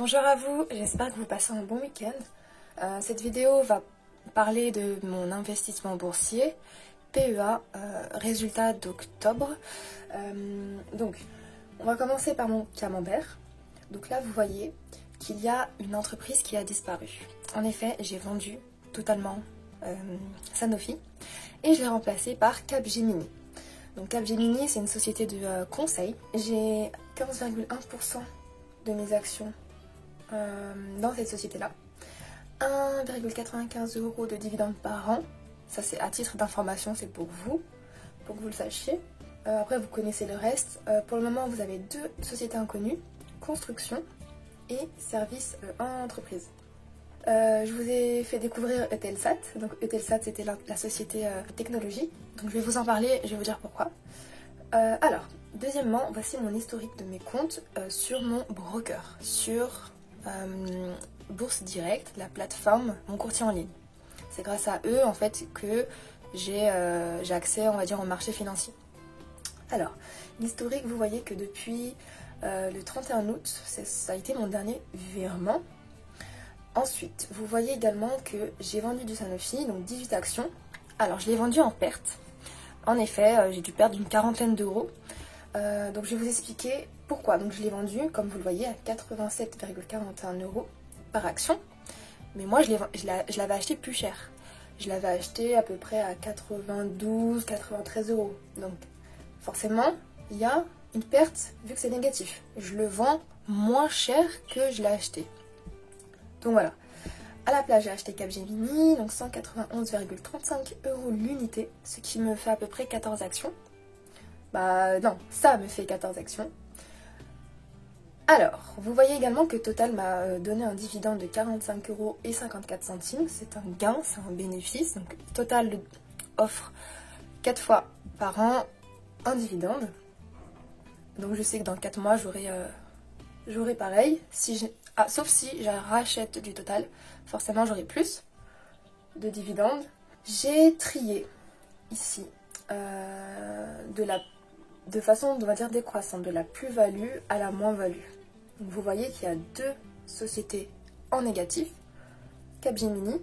Bonjour à vous, j'espère que vous passez un bon week-end. Cette vidéo va parler de mon investissement boursier, PEA, résultat d'octobre. Donc, on va commencer par mon camembert. Donc là, vous voyez qu'il y a une entreprise qui a disparu. En effet, j'ai vendu totalement Sanofi et je l'ai remplacé par Capgemini. Donc Capgemini, c'est une société de conseil. J'ai 15,1% de mes actions dans cette société-là. 1,95 € de dividendes par an. Ça, c'est à titre d'information, c'est pour que vous le sachiez. Après, vous connaissez le reste. Pour le moment, vous avez deux sociétés inconnues, construction et services en entreprise. Je vous ai fait découvrir Eutelsat. Donc Eutelsat, c'était la société technologie. Donc je vais vous en parler, je vais vous dire pourquoi. Alors, deuxièmement, voici mon historique de mes comptes sur mon broker, sur Bourse Direct, la plateforme, mon courtier en ligne. C'est grâce à eux en fait que j'ai accès, on va dire, au marché financier. Alors, l'historique, vous voyez que depuis le 31 août, ça a été mon dernier virement. Ensuite, vous voyez également que j'ai vendu du Sanofi, donc 18 actions. Alors, je l'ai vendu en perte. En effet, j'ai dû perdre une quarantaine d'euros. Donc, je vais vous expliquer pourquoi. Donc, je l'ai vendu, comme vous le voyez, à 87,41 € par action. Mais moi, je l'avais acheté plus cher. Je l'avais acheté à peu près à 92-93 €. Donc, forcément, il y a une perte vu que c'est négatif. Je le vends moins cher que je l'ai acheté. Donc voilà, à la place j'ai acheté Capgemini, donc 191,35 € l'unité, ce qui me fait à peu près 14 actions. Bah non, ça me fait 14 actions. Alors, vous voyez également que Total m'a donné un dividende de 45,54 €. C'est un gain, c'est un bénéfice. Donc Total offre 4 fois par an un dividende. Donc je sais que dans 4 mois j'aurai pareil. Sauf si je rachète du Total, forcément j'aurai plus de dividendes. J'ai trié ici de façon, on va dire, décroissante, de la plus-value à la moins-value. Donc vous voyez qu'il y a deux sociétés en négatif, Capgemini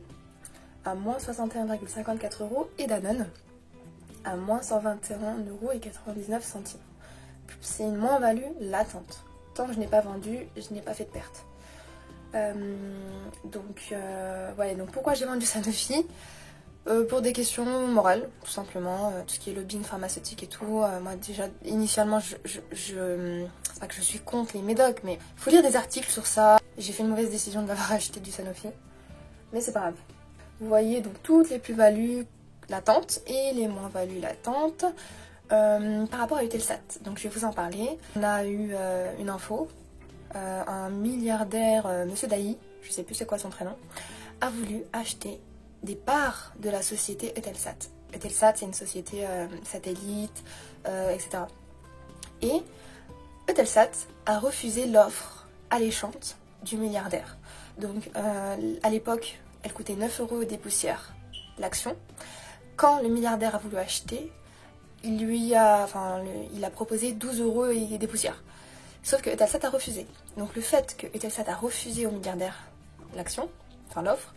à moins 61,54 € et Danone à moins 121,99 €. C'est une moins-value latente. Tant que je n'ai pas vendu, je n'ai pas fait de perte. Ouais, donc pourquoi j'ai vendu Sanofi? Pour des questions morales, tout simplement, tout ce qui est lobbying pharmaceutique et tout. Moi déjà, initialement, c'est pas que je suis contre les médocs, mais il faut lire des articles sur ça. J'ai fait une mauvaise décision d'avoir acheté du Sanofi, mais c'est pas grave. Vous voyez donc toutes les plus-values latentes et les moins-values latentes par rapport à Eutelsat. Donc je vais vous en parler. On a eu une info. Un milliardaire, Monsieur Dailly, je sais plus c'est quoi son prénom, a voulu acheter des parts de la société Eutelsat. Eutelsat, c'est une société satellite, etc. Et Eutelsat a refusé l'offre alléchante du milliardaire. Donc à l'époque, elle coûtait 9 € des poussières l'action. Quand le milliardaire a voulu acheter, il a proposé 12 € et des poussières. Sauf que Eutelsat a refusé. Donc le fait que Eutelsat a refusé au milliardaire l'action, enfin l'offre,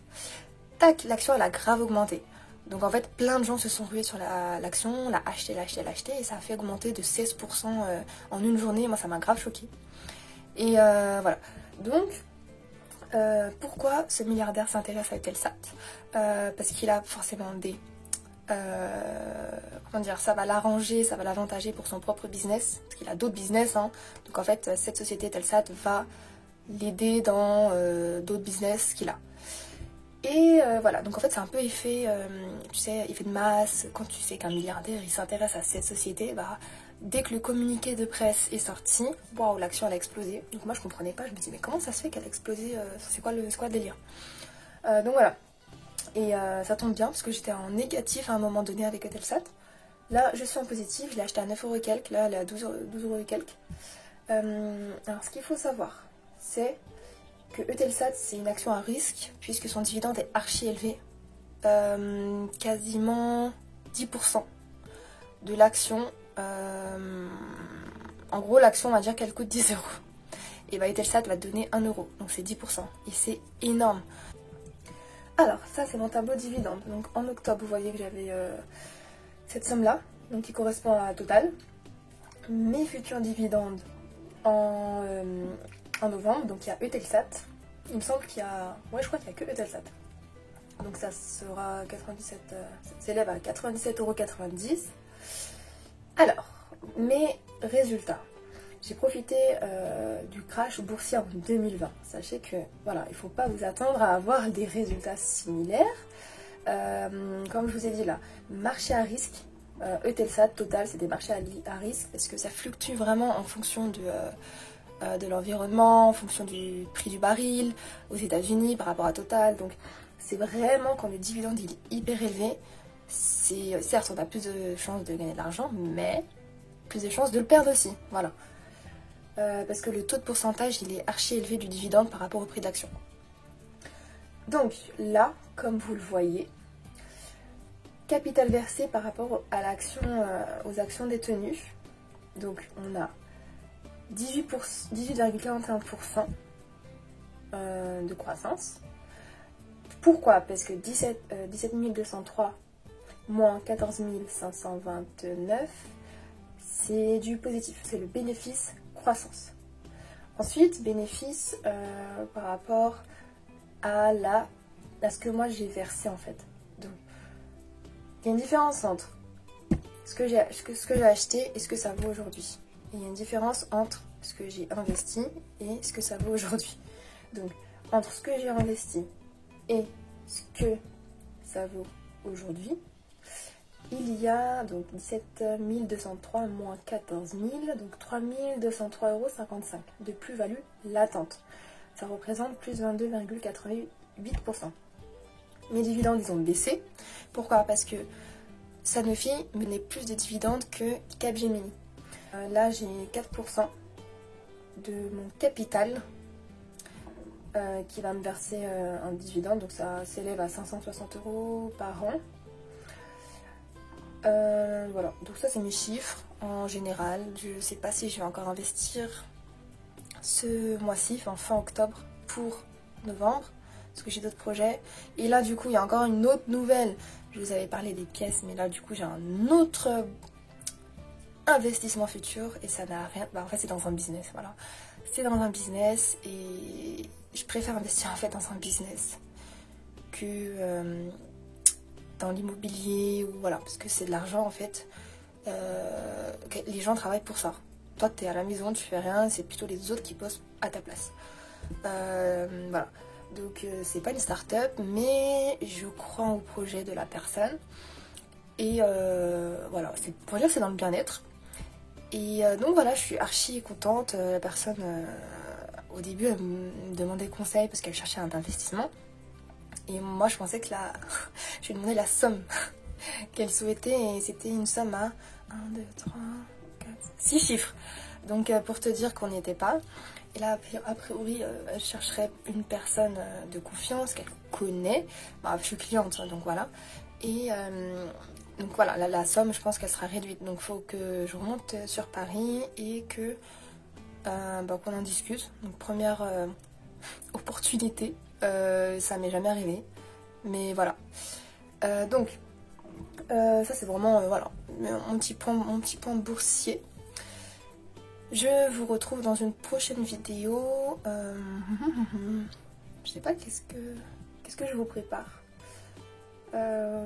tac, l'action elle a grave augmenté. Donc en fait plein de gens se sont rués sur l'action, l'a acheté, et ça a fait augmenter de 16% en une journée. Moi ça m'a grave choqué. Et voilà. Donc pourquoi ce milliardaire s'intéresse à Eutelsat? Parce qu'il a forcément des... comment dire, ça va l'arranger, ça va l'avantager pour son propre business, parce qu'il a d'autres business, hein. Donc en fait cette société Eutelsat va l'aider dans d'autres business qu'il a. Et voilà, donc en fait c'est un peu effet, tu sais, effet de masse. Quand tu sais qu'un milliardaire il s'intéresse à cette société, bah dès que le communiqué de presse est sorti, waouh, l'action elle a explosé. Donc moi je comprenais pas, je me dis mais comment ça se fait qu'elle a explosé, c'est quoi le délire? Donc voilà. Et ça tombe bien parce que j'étais en négatif à un moment donné avec Eutelsat. Là, je suis en positif, je l'ai acheté à 9 € et quelques, là elle est à 12 € et quelques. Alors ce qu'il faut savoir, c'est que Eutelsat c'est une action à risque puisque son dividende est archi élevé. Quasiment 10% de l'action. En gros, l'action, on va dire qu'elle coûte 10 €. et bah Eutelsat va te donner 1 euro, donc c'est 10%, et c'est énorme. Alors ça c'est mon tableau dividende, donc en octobre vous voyez que j'avais cette somme là, donc qui correspond à Total. Mes futurs dividendes en novembre, donc il y a Eutelsat, il me semble qu'il y a, ouais je crois qu'il y a que Eutelsat, donc ça sera 97, ça s'élève à 97,90 €. Alors, mes résultats. J'ai profité du crash boursier en 2020. Sachez que, voilà, il ne faut pas vous attendre à avoir des résultats similaires. Comme je vous ai dit là, marché à risque, Eutelsat, Total, c'est des marchés à risque parce que ça fluctue vraiment en fonction de l'environnement, en fonction du prix du baril aux États-Unis par rapport à Total. Donc, c'est vraiment quand le dividende il est hyper élevé, certes on a plus de chances de gagner de l'argent, mais plus de chances de le perdre aussi. Voilà. Parce que le taux de pourcentage il est archi élevé du dividende par rapport au prix d'action. Donc là, comme vous le voyez, capital versé par rapport à l'action, aux actions détenues. Donc on a 18,41% de croissance. Pourquoi? Parce que 17 203 moins 14 529, c'est du positif, c'est le bénéfice croissance. Ensuite, bénéfice par rapport à ce que moi j'ai versé en fait. Donc, il y a une différence entre ce que j'ai acheté et ce que ça vaut aujourd'hui. Il y a une différence entre ce que j'ai investi et ce que ça vaut aujourd'hui. Donc, entre ce que j'ai investi et ce que ça vaut aujourd'hui, il y a donc 17 203 moins 14 000, donc 3 203,55 € de plus-value latente. Ça représente plus 22,88%. Mes dividendes, ils ont baissé. Pourquoi? Parce que Sanofi menait plus de dividendes que Capgemini. Là, j'ai 4% de mon capital qui va me verser un dividende, donc ça s'élève à 560 € par an. Voilà, donc ça c'est mes chiffres en général. Je sais pas si je vais encore investir ce mois-ci, enfin fin octobre pour novembre, parce que j'ai d'autres projets. Et là du coup il y a encore une autre nouvelle. Je vous avais parlé des pièces, mais là du coup j'ai un autre investissement futur et ça n'a rien. Bah, en fait c'est dans un business, voilà. C'est dans un business et je préfère investir en fait dans un business que dans l'immobilier ou voilà, parce que c'est de l'argent en fait. Les gens travaillent pour ça. Toi tu es à la maison, tu fais rien, c'est plutôt les autres qui bossent à ta place. Voilà. Donc c'est pas une start-up, mais je crois au projet de la personne. Et voilà, pour dire que c'est dans le bien-être. Et donc voilà, je suis archi contente. La personne, au début, elle me demandait conseil parce qu'elle cherchait un investissement. Et moi, je pensais que je lui demandais la somme qu'elle souhaitait. Et c'était une somme à 1, 2, 3, 4, 6 chiffres. Donc pour te dire qu'on n'y était pas. Et là, a priori, elle chercherait une personne de confiance qu'elle connaît. Bah, je suis cliente, donc voilà. Et donc voilà, la somme, je pense qu'elle sera réduite. Donc il faut que je remonte sur Paris et que qu'on en discute. Donc première opportunité, ça m'est jamais arrivé. Mais voilà. Donc ça c'est vraiment voilà mon petit point boursier. Je vous retrouve dans une prochaine vidéo. Je sais pas qu'est-ce que je vous prépare.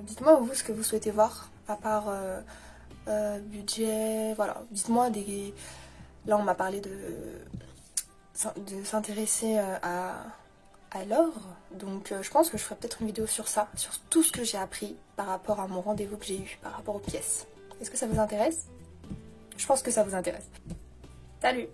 Dites-moi vous ce que vous souhaitez voir à part budget, voilà. Dites-moi des. Là on m'a parlé de s'intéresser à l'or, donc je pense que je ferai peut-être une vidéo sur ça, sur tout ce que j'ai appris par rapport à mon rendez-vous que j'ai eu, par rapport aux pièces. Est-ce que ça vous intéresse? Je pense que ça vous intéresse. Salut!